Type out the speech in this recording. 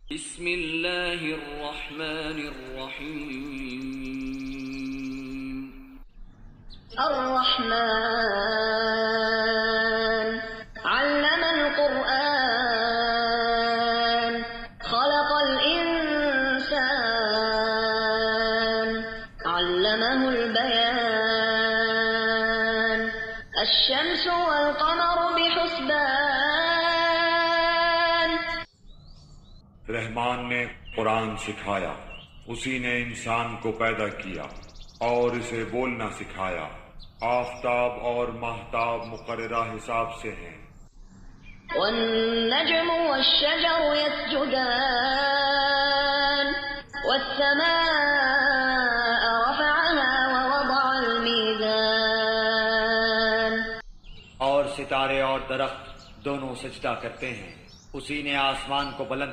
بسم اللہ الرحمن الرحیم الرحمن علم القرآن خلق الإنسان علمه البيان الشمس والقمر بحسبان رحمان نے قرآن سکھایا، اسی نے انسان کو پیدا کیا اور اسے بولنا سکھایا۔ آفتاب اور ماہتاب مقررہ حساب سے ہیں۔ والنجم والشجر يسجدان والسماء رفعها ووضع الميزان اور ستارے اور درخت دونوں سجدہ کرتے ہیں، اسی نے آسمان کو بلند